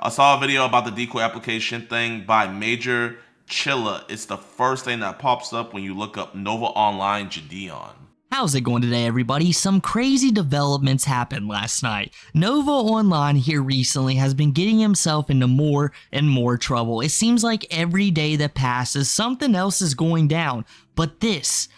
I saw a video about the decoy application thing by Major Chilla. It's the first thing that pops up when you look up Nova Online JiDion. How's it going today, everybody? Some crazy developments happened last night. Nova Online here recently has been getting himself into more and more trouble. It seems like every day that passes, something else is going down. But this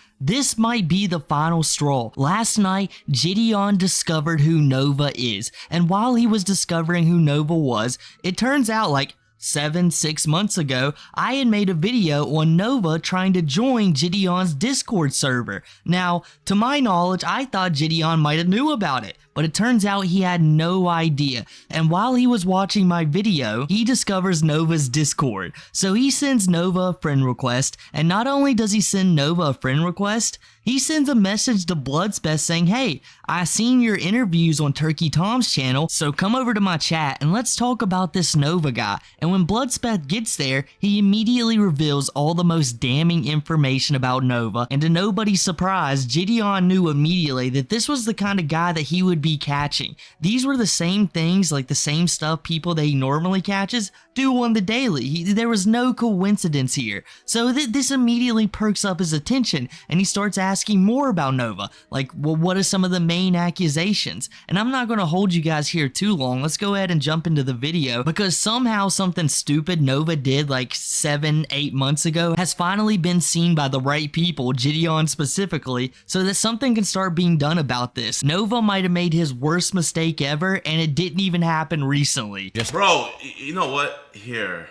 might be the final straw. Last night, JiDion discovered who Nova is. And while he was discovering who Nova was, it turns out like 6 months ago, I had made a video on Nova trying to join JiDion's Discord server. Now, to my knowledge, I thought JiDion might have knew about it, but it turns out he had no idea. And while he was watching my video, he discovers Nova's Discord. So he sends Nova a friend request, and not only does he send Nova a friend request, he sends a message to Bloodpath saying, "Hey, I seen your interviews on Turkey Tom's channel, so come over to my chat and let's talk about this Nova guy." And when Bloodpath gets there, he immediately reveals all the most damning information about Nova, and to nobody's surprise, JiDion knew immediately that this was the kind of guy that he would be catching. These were the same things, like the same stuff people that he normally catches do on the daily. There was no coincidence here. So this immediately perks up his attention, and he starts asking more about Nova. Like, well, what are some of the main accusations? And I'm not going to hold you guys here too long. Let's go ahead and jump into the video, because somehow something stupid Nova did like 7-8 months ago has finally been seen by the right people, JiDion specifically, so that something can start being done about this. Nova might have made his worst mistake ever, and it didn't even happen recently. Bro, you know what? Here.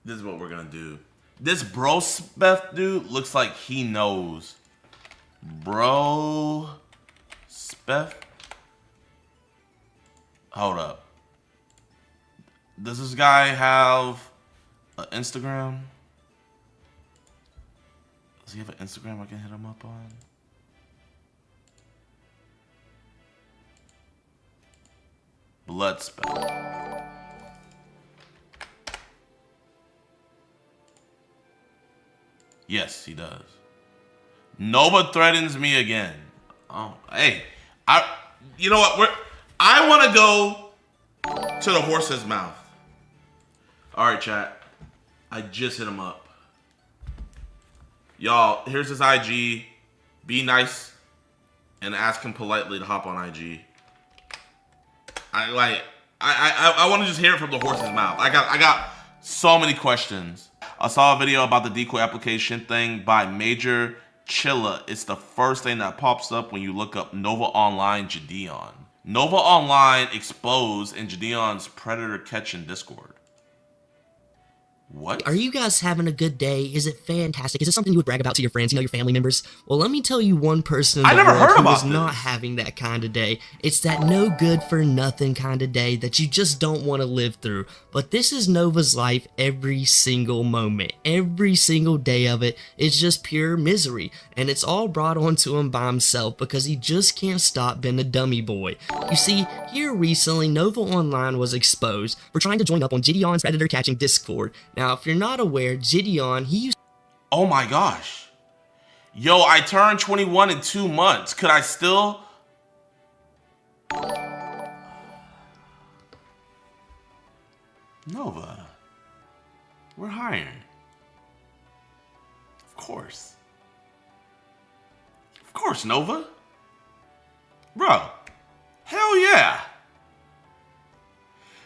This is what we're gonna do. This Bloodpath dude looks like he knows. Bloodpath? Hold up. Does this guy have an Instagram? Does he have an Instagram I can hit him up on? Bloodpath. Yes, he does. Nova threatens me again. Oh, hey, you know what? I want to go to the horse's mouth. All right, chat. I just hit him up. Y'all, here's his IG. Be nice and ask him politely to hop on IG. I want to just hear it from the horse's mouth. I got so many questions. I saw a video about the decoy application thing by Major Chilla. It's the first thing that pops up when you look up Nova Online JiDion. Nova Online exposed in JiDion's Predator Catching Discord. What? Are you guys having a good day? Is it fantastic? Is it something you would brag about to your friends, your family members? Well, let me tell you one person in the world who is not having that kind of day. It's that no good for nothing kind of day that you just don't want to live through. But this is Nova's life every single moment. Every single day of it is just pure misery. And it's all brought onto him by himself because he just can't stop being a dummy boy. You see, here recently, Nova Online was exposed for trying to join up on JiDion's Predator Catching Discord. Now, if you're not aware, JiDion, he used... Oh my gosh. Yo, I turned 21 in 2 months. Could I still... Nova. We're hiring. Of course. Of course, Nova. Bro. Hell yeah.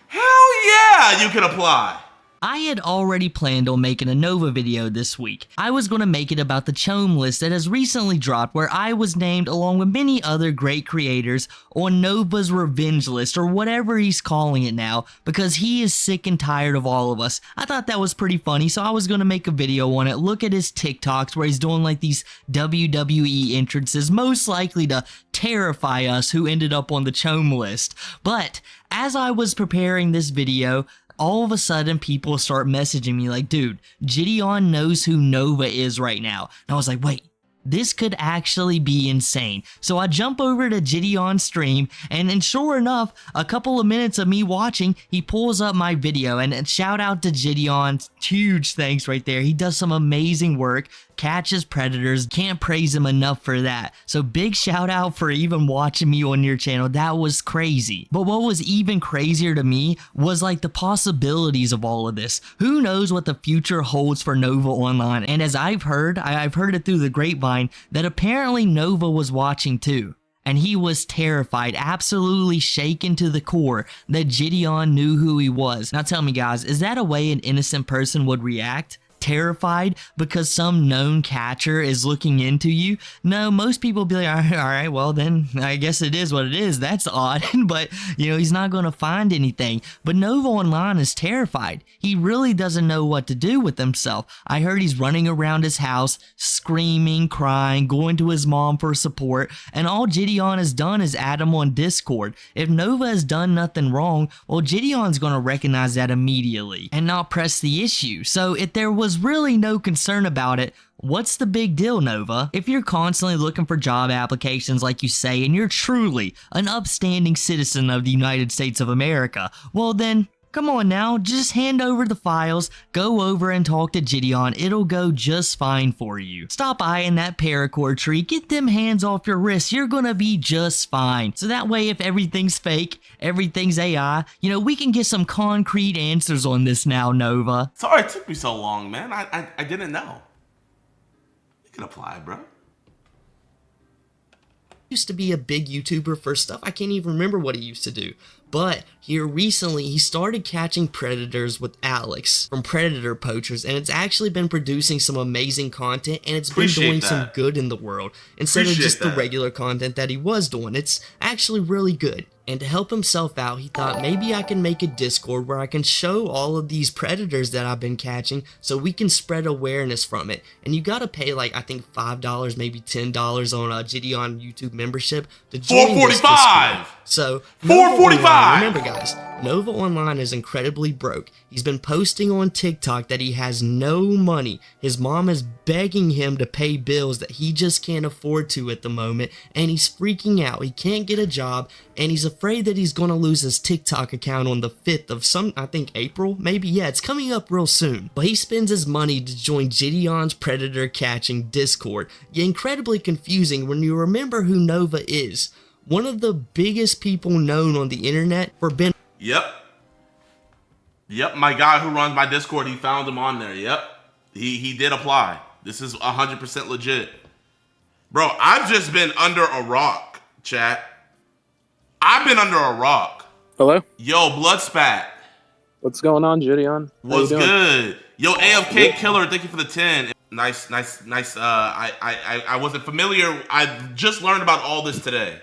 Hell yeah, you can apply. I had already planned on making a Nova video this week. I was going to make it about the Chome list that has recently dropped, where I was named along with many other great creators on Nova's revenge list, or whatever he's calling it now, because he is sick and tired of all of us. I thought that was pretty funny, so I was going to make a video on it. Look at his TikToks where he's doing like these WWE entrances, most likely to terrify us who ended up on the Chome list. But as I was preparing this video, all of a sudden people start messaging me like, dude, JiDion knows who Nova is right now. And I was like, wait, this could actually be insane. So I jump over to JiDion's stream, and sure enough, a couple of minutes of me watching, he pulls up my video, and shout out to JiDion, huge thanks right there. He does some amazing work. catches predators. Can't praise him enough for that. So big shout out for even watching me on your channel. That was crazy. But what was even crazier to me was like the possibilities of all of this. Who knows what the future holds for Nova Online? And as I've heard it through the grapevine that apparently Nova was watching too. And he was terrified, absolutely shaken to the core that JiDion knew who he was. Now tell me guys, is that a way an innocent person would react? Terrified because some known catcher is looking into you? No, most people be like, all right, well then I guess it is what it is. That's odd, but you know, he's not going to find anything. But Nova Online is terrified. He really doesn't know what to do with himself. I heard he's running around his house, screaming, crying, going to his mom for support, and all JiDion has done is add him on Discord. If Nova has done nothing wrong, well, JiDion's going to recognize that immediately and not press the issue. So if there was really no concern about it, what's the big deal, Nova? If you're constantly looking for job applications like you say, and you're truly an upstanding citizen of the United States of America, well then, come on now, just hand over the files, go over and talk to JiDion, it'll go just fine for you. Stop eyeing that paracord tree, get them hands off your wrists, you're gonna be just fine. So that way if everything's fake, everything's AI, you know, we can get some concrete answers on this now, Nova. Sorry it took me so long, man. I didn't know. You can apply, bro. Used to be a big YouTuber for stuff I can't even remember what he used to do. But here recently, he started catching predators with Alex from Predator Poachers, and it's actually been producing some amazing content, and it's been doing some good in the world instead of just the regular content that he was doing. It's actually really good. And to help himself out, he thought maybe I can make a Discord where I can show all of these predators that I've been catching so we can spread awareness from it. And you gotta pay like, I think $5, maybe $10 on a JiDion YouTube membership to join this Discord. So, $4.45! Remember guys, Nova Online is incredibly broke. He's been posting on TikTok that he has no money. His mom is begging him to pay bills that he just can't afford to at the moment, and he's freaking out. He can't get a job, and he's afraid that he's gonna lose his TikTok account on the 5th of I think April, maybe, yeah, it's coming up real soon. But he spends his money to join JiDion's Predator Catching Discord. Incredibly confusing when you remember who Nova is. One of the biggest people known on the internet for being... Yep, my guy who runs my Discord, he found him on there. Yep, he did apply. This is 100% legit. Bro, I've just been under a rock, chat. I've been under a rock. Hello? Yo, Bloodspat. What's going on, JiDion? What's good? Yo, AFK Killer, thank you for the 10. Nice. I wasn't familiar. I just learned about all this today.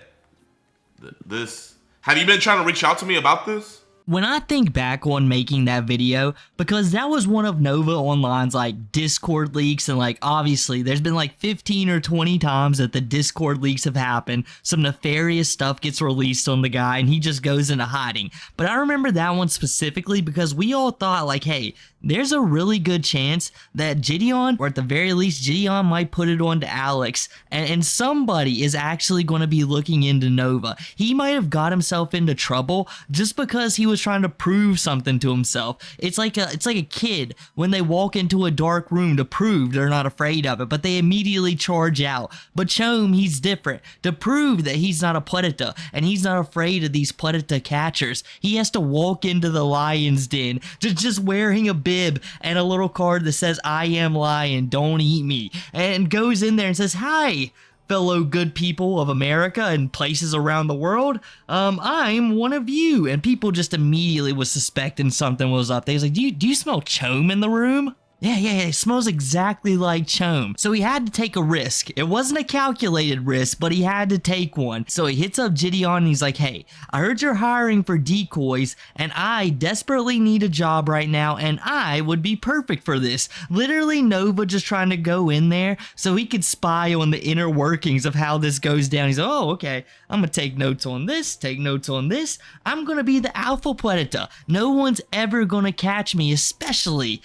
Have you been trying to reach out to me about this? When I think back on making that video, because that was one of Nova Online's like Discord leaks, and like obviously there's been like 15 or 20 times that the Discord leaks have happened, some nefarious stuff gets released on the guy and he just goes into hiding. But I remember that one specifically because we all thought like, hey, there's a really good chance that JiDion, or at the very least JiDion, might put it on to Alex, and somebody is actually going to be looking into Nova. He might have got himself into trouble just because he was trying to prove something to himself. It's like a kid when they walk into a dark room to prove they're not afraid of it, but they immediately charge out. But Chome, he's different. To prove that he's not a predator and he's not afraid of these predator catchers, he has to walk into the lion's den just wearing a bib and a little card that says "I am lion, don't eat me," and goes in there and says, "Hi, fellow good people of America and places around the world, I'm one of you." And people just immediately was suspecting something was up. They was like, do you smell Chome in the room? Yeah, it smells exactly like Chome. So he had to take a risk. It wasn't a calculated risk, but he had to take one. So he hits up JiDion and he's like, hey, I heard you're hiring for decoys, and I desperately need a job right now, and I would be perfect for this. Literally Nova just trying to go in there so he could spy on the inner workings of how this goes down. He's like, oh, okay, I'm gonna take notes on this, take notes on this. I'm gonna be the alpha predator. No one's ever gonna catch me, especially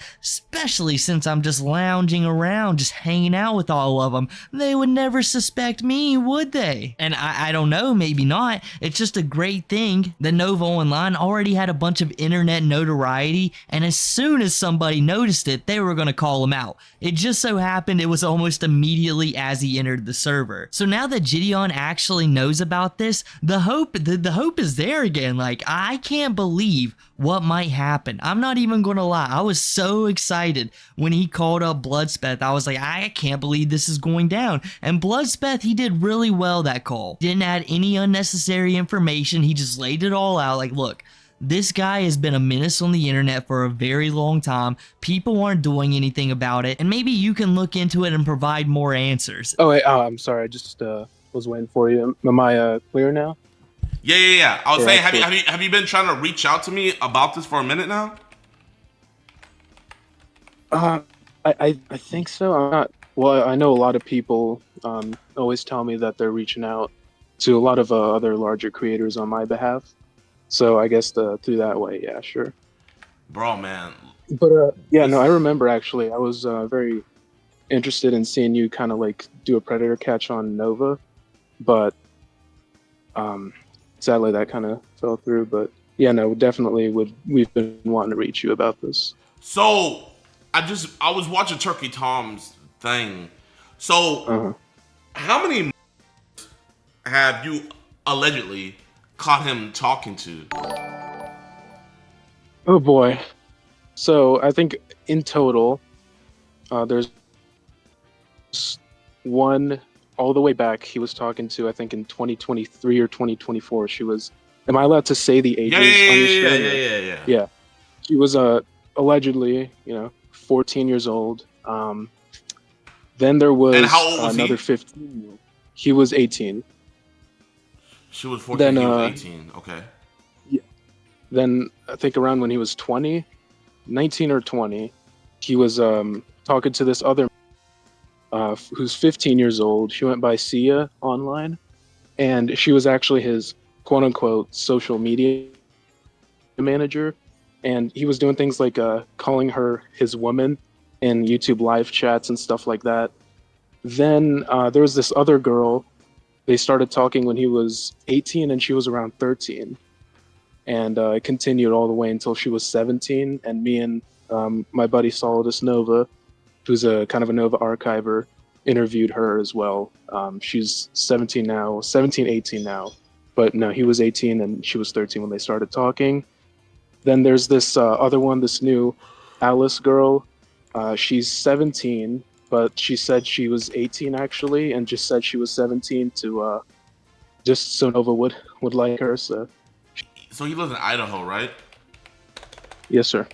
especially since I'm just lounging around, just hanging out with all of them. They would never suspect me, would they? And I don't know, maybe not. It's just a great thing that Nova Online already had a bunch of internet notoriety, and as soon as somebody noticed it, they were gonna call him out. It just so happened it was almost immediately as he entered the server. So now that JiDion actually knows about this, the hope is there again. Like, I can't believe what might happen. I'm not even gonna lie, I was so excited when he called up Bloodpath. I was like, I can't believe this is going down. And Bloodpath, he did really well that call. Didn't add any unnecessary information. He just laid it all out. Like, look, this guy has been a menace on the internet for a very long time. People aren't doing anything about it, and maybe you can look into it and provide more answers. Oh wait, I'm sorry. I just was waiting for you. Am I clear now? Yeah. I was saying, cool. have you been trying to reach out to me about this for a minute now? I think so. I'm not. Well, I know a lot of people always tell me that they're reaching out to a lot of other larger creators on my behalf. So I guess through that way, yeah, sure. Bro, man. But yeah, no, I remember actually. I was very interested in seeing you kind of like do a predator catch on Nova, but sadly that kind of fell through. But yeah, no, definitely we've been wanting to reach you about this. So I was watching Turkey Tom's thing. So how many have you allegedly caught him talking to? Oh boy. So I think in total, there's one all the way back he was talking to, I think in 2023 or 2024. She was, am I allowed to say the ages on your stream? Yeah. She was allegedly, 14 years old. Then there was and how old was another he? 15. He was 18. She was 14, Then, he was 18. Okay. Yeah. Then I think around when he was 20, 19 or 20, he was talking to this other who's 15 years old. She went by Sia online, and she was actually his quote-unquote social media manager. And he was doing things like calling her his woman in YouTube live chats and stuff like that. Then there was this other girl. They started talking when he was 18 and she was around 13. And it continued all the way until she was 17. And me and my buddy Solidus Nova, who's a kind of a Nova archiver, interviewed her as well. She's 17 now, 17, 18 now. But no, he was 18 and she was 13 when they started talking. Then there's this other one, this new Alice girl. She's 17, but she said she was 18 actually, and just said she was 17 to just so Nova would like her. So he lives in Idaho, right? Yes, sir.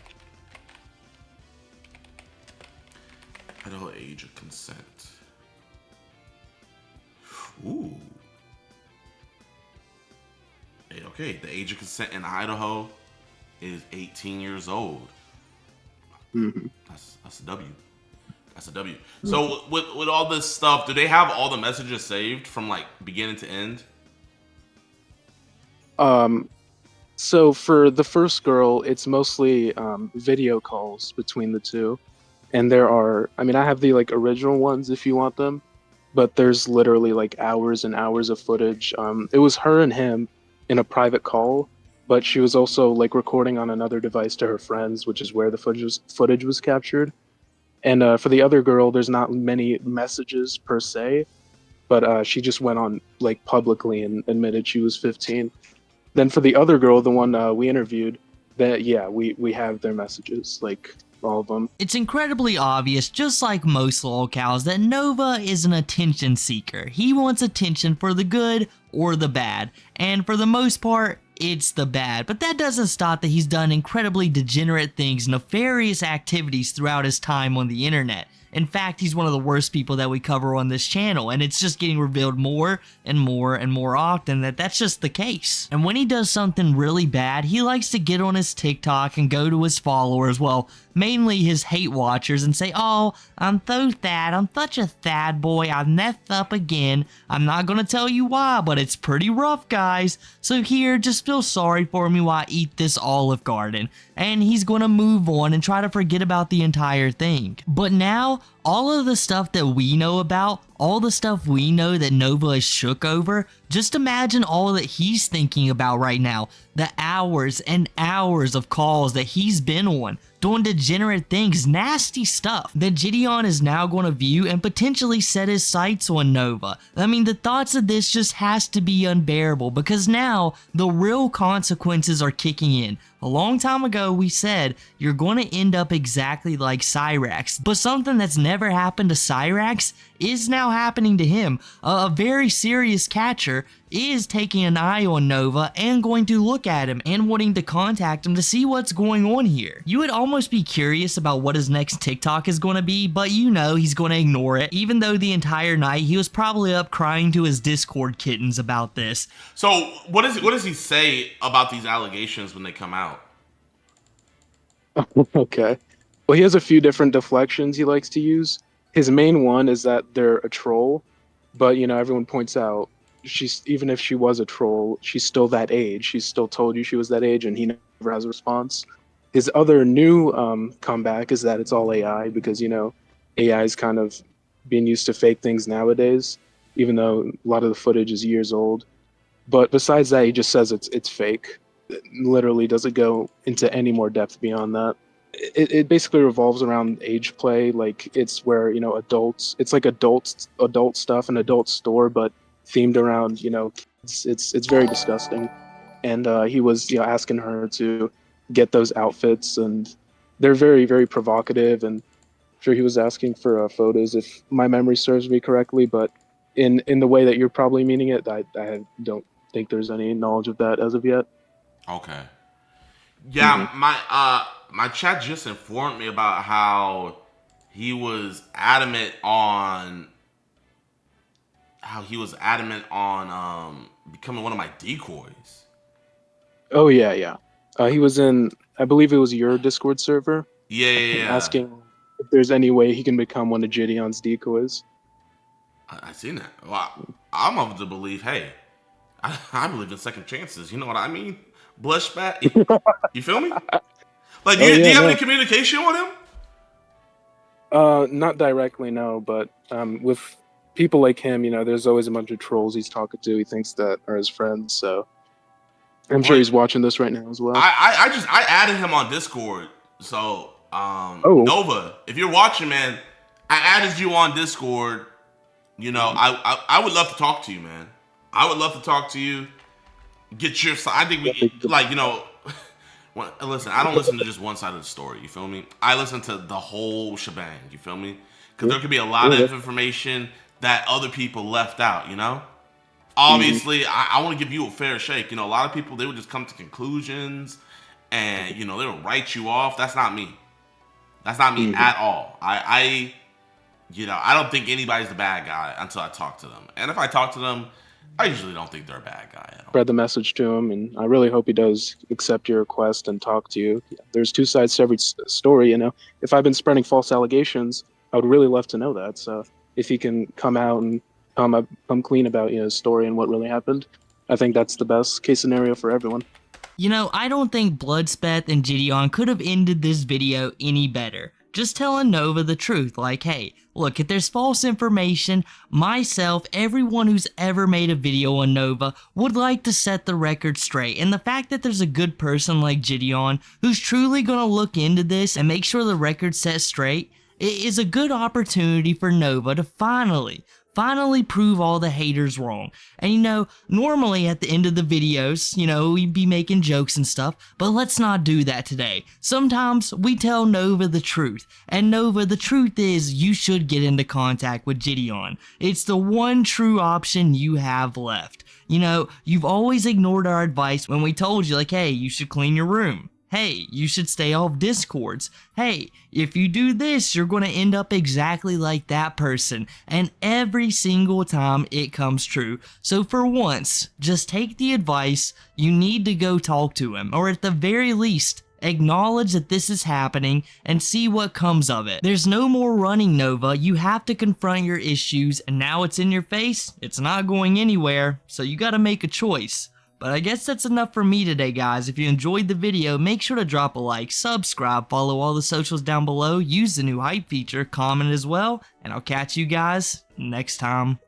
Idaho age of consent. Ooh. Hey, okay, the age of consent in Idaho is 18 years old. Mm-hmm. That's a W. That's a W. So with all this stuff, do they have all the messages saved from like beginning to end? So for the first girl, it's mostly video calls between the two. And there are, I have the like original ones if you want them, but there's literally like hours and hours of footage. It was her and him in a private call, but she was also like recording on another device to her friends, which is where the footage was captured. And for the other girl, there's not many messages per se, but she just went on like publicly and admitted she was 15. Then for the other girl, the one we interviewed, that we have their messages, like all of them. It's incredibly obvious, just like most lolcows, that Nova is an attention seeker. He wants attention for the good or the bad, and for the most part, it's the bad. But that doesn't stop that he's done incredibly degenerate things, nefarious activities throughout his time on the internet. In fact, he's one of the worst people that we cover on this channel, and it's just getting revealed more and more and more often that that's just the case. And when he does something really bad, he likes to get on his TikTok and go to his followers, well, mainly his hate watchers, and say, "Oh, I'm so sad, I'm such a sad boy, I messed up again. I'm not gonna tell you why, but it's pretty rough, guys. So here, just feel sorry for me while I eat this Olive Garden." And he's gonna move on and try to forget about the entire thing. But now, all of the stuff that we know about, all the stuff we know that Nova is shook over, just imagine all that he's thinking about right now. The hours and hours of calls that he's been on, doing degenerate things, nasty stuff, that JiDion is now going to view and potentially set his sights on Nova. I mean, the thoughts of this just has to be unbearable, because now the real consequences are kicking in. A long time ago, we said you're going to end up exactly like Cyrax, but something that's never happened to Cyrax is now happening to him. A very serious catcher is taking an eye on Nova and going to look at him and wanting to contact him to see what's going on here. You would almost be curious about what his next TikTok is going to be, but you know he's going to ignore it, even though the entire night he was probably up crying to his Discord kittens about this. So what does he say about these allegations when they come out? Okay. Well, he has a few different deflections he likes to use. His main one is that they're a troll, but everyone points out even if she was a troll, she's still that age. She's still told you she was that age, and he never has a response. His other new comeback is that it's all AI, because AI is kind of being used to fake things nowadays, even though a lot of the footage is years old. But besides that, he just says it's fake. It literally doesn't go into any more depth beyond that. It basically revolves around age play. Like, it's where adults. It's like adult stuff, an adult store, but themed around kids. It's very disgusting. And he was asking her to get those outfits, and they're very, very provocative. And I'm sure he was asking for photos, if my memory serves me correctly. But in the way that you're probably meaning it, I don't think there's any knowledge of that as of yet. Okay. Yeah, my chat just informed me about how he was adamant on becoming one of my decoys. Oh yeah. He was in, I believe it was your Discord server. Yeah. Asking if there's any way he can become one of JiDion's decoys. I seen that. Well, I'm of the belief, hey, I believe in second chances. You know what I mean? Blood spat. You feel me? Like, do you have any communication with him? Not directly, no. But with people like him, there's always a bunch of trolls he's talking to. He thinks that are his friends. So I'm sure he's watching this right now as well. I added him on Discord. So Nova, if you're watching, man, I added you on Discord. I would love to talk to you, man. I would love to talk to you. Get your side. I think we listen, I don't listen to just one side of the story. You feel me? I listen to the whole shebang. You feel me? Because there could be a lot of information that other people left out. Obviously, I want to give you a fair shake. A lot of people, they would just come to conclusions, and they would write you off. That's not me. That's not me at all. I don't think anybody's the bad guy until I talk to them. And if I talk to them, I usually don't think they're a bad guy at all. Spread the message to him, and I really hope he does accept your request and talk to you. There's two sides to every story, If I've been spreading false allegations, I would really love to know that. So if he can come out and come clean about his story and what really happened, I think that's the best case scenario for everyone. I don't think Bloodpath and JiDion could have ended this video any better. Just telling Nova the truth, like, hey, look, if there's false information, myself, everyone who's ever made a video on Nova would like to set the record straight. And the fact that there's a good person like JiDion who's truly gonna look into this and make sure the record's set straight, it is a good opportunity for Nova to finally prove all the haters wrong. And normally at the end of the videos, we'd be making jokes and stuff, but let's not do that today. Sometimes we tell Nova the truth, and Nova, the truth is you should get into contact with JiDion. It's the one true option you have left. You've always ignored our advice when we told you, like, hey, you should clean your room. Hey, you should stay off Discords. Hey, if you do this, you're going to end up exactly like that person. And every single time it comes true. So for once, just take the advice. You need to go talk to him. Or at the very least, acknowledge that this is happening and see what comes of it. There's no more running, Nova. You have to confront your issues, and now it's in your face. It's not going anywhere, so you gotta make a choice. But I guess that's enough for me today, guys. If you enjoyed the video, make sure to drop a like, subscribe, follow all the socials down below, use the new hype feature, comment as well, and I'll catch you guys next time.